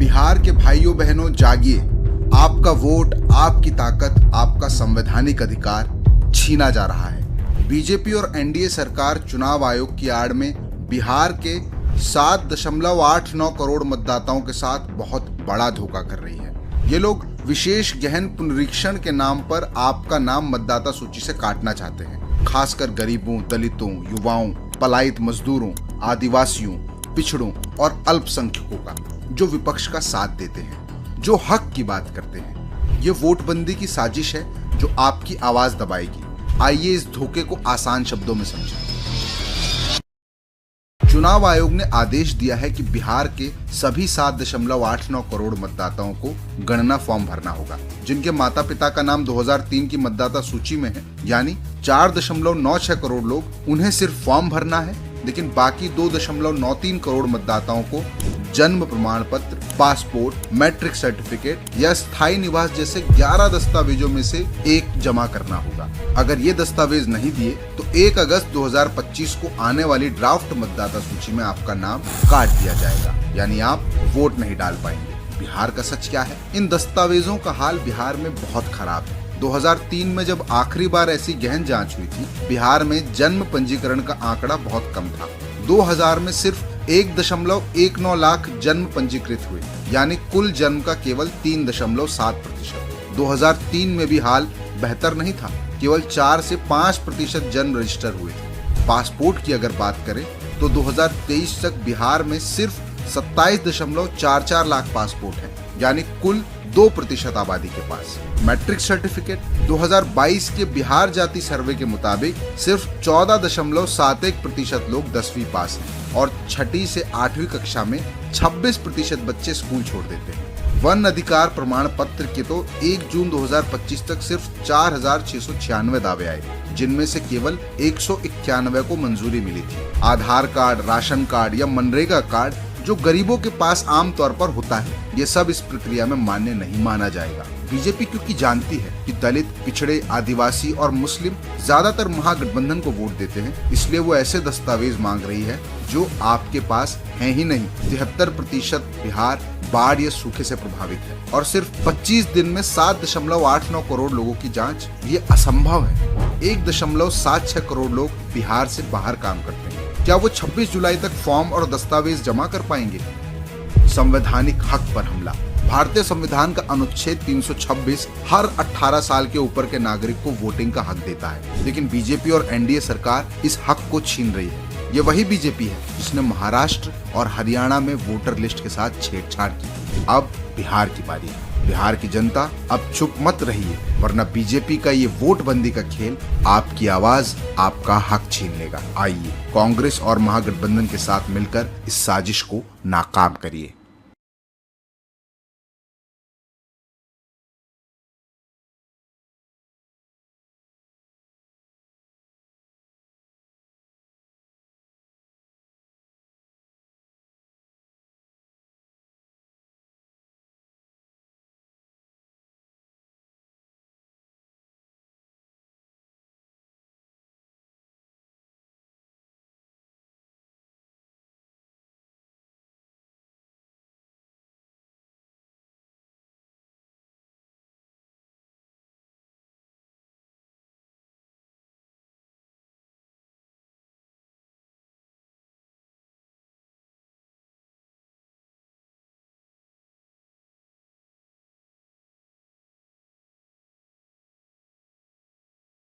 बिहार के भाइयों बहनों जागिए, आपका वोट, आपकी ताकत, आपका संवैधानिक अधिकार छीना जा रहा है। बीजेपी और एनडीए सरकार चुनाव आयोग की आड़ में बिहार के 7.89 करोड़ मतदाताओं के साथ बहुत बड़ा धोखा कर रही है। ये लोग विशेष गहन पुनरीक्षण के नाम पर आपका नाम मतदाता सूची से काटना चाहते हैं, खासकर गरीबों, दलितों, युवाओं, पलायित मजदूरों, आदिवासियों, पिछड़ों और अल्पसंख्यकों का, जो विपक्ष का साथ देते हैं, जो हक की बात करते हैं। ये वोटबंदी की साजिश है जो आपकी आवाज दबाएगी। आइए इस धोखे को आसान शब्दों में समझें। चुनाव आयोग ने आदेश दिया है कि बिहार के सभी 7.89 करोड़ मतदाताओं को गणना फॉर्म भरना होगा। जिनके माता पिता का नाम 2003 की मतदाता सूची में है, यानी 4.96 करोड़ लोग, उन्हें सिर्फ फॉर्म भरना है। लेकिन बाकी 2.93 करोड़ मतदाताओं को जन्म प्रमाण पत्र, पासपोर्ट, मैट्रिक सर्टिफिकेट या स्थायी निवास जैसे 11 दस्तावेजों में से एक जमा करना होगा। अगर ये दस्तावेज नहीं दिए तो 1 अगस्त 2025 को आने वाली ड्राफ्ट मतदाता सूची में आपका नाम काट दिया जाएगा, यानी आप वोट नहीं डाल पाएंगे। बिहार का सच क्या है? इन दस्तावेजों का हाल बिहार में बहुत खराब है। 2003 में जब आखिरी बार ऐसी गहन जांच हुई थी, बिहार में जन्म पंजीकरण का आंकड़ा बहुत कम था। 2000 में सिर्फ 1.19 लाख जन्म पंजीकृत हुए, यानी कुल जन्म का केवल 3.7%। 2003 में भी हाल बेहतर नहीं था, केवल 4 से 5% जन्म रजिस्टर हुए। पासपोर्ट की अगर बात करें तो 2023 तक बिहार में सिर्फ 27.44 लाख पासपोर्ट हैं, यानी कुल 2% आबादी के पास। मैट्रिक सर्टिफिकेट 2022 के बिहार जाति सर्वे के मुताबिक सिर्फ 14.71% लोग 10वीं पास हैं और 6ठी से 8वीं कक्षा में 26% बच्चे स्कूल छोड़ देते हैं। वन अधिकार प्रमाण पत्र के तो 1 जून 2025 तक सिर्फ 4,696 दावे आए, जिनमें से केवल 191 को मंजूरी मिली थी। आधार कार्ड, राशन कार्ड या मनरेगा कार्ड जो गरीबों के पास आमतौर पर होता है, ये सब इस प्रक्रिया में मान्य नहीं माना जाएगा। बीजेपी क्योंकि जानती है कि दलित, पिछड़े, आदिवासी और मुस्लिम ज्यादातर महागठबंधन को वोट देते हैं, इसलिए वो ऐसे दस्तावेज मांग रही है जो आपके पास है ही नहीं। 73% बिहार बाढ़ या सूखे से प्रभावित है और सिर्फ 25 दिन में 7.89 करोड़ लोगों की जाँच, ये असंभव है। 1.76 करोड़ लोग बिहार से बाहर काम करते हैं। क्या वो 26 जुलाई तक फॉर्म और दस्तावेज जमा कर पाएंगे? संवैधानिक हक पर हमला। भारतीय संविधान का अनुच्छेद 326 हर 18 साल के ऊपर के नागरिक को वोटिंग का हक देता है, लेकिन बीजेपी और एनडीए सरकार इस हक को छीन रही है। ये वही बीजेपी है जिसने महाराष्ट्र और हरियाणा में वोटर लिस्ट के साथ छेड़छाड़ की। अब बिहार की बारी है। बिहार की जनता अब चुप मत रहिए, वरना बीजेपी का ये वोटबंदी का खेल आपकी आवाज, आपका हक छीन लेगा। आइए कांग्रेस और महागठबंधन के साथ मिलकर इस साजिश को नाकाम करिए।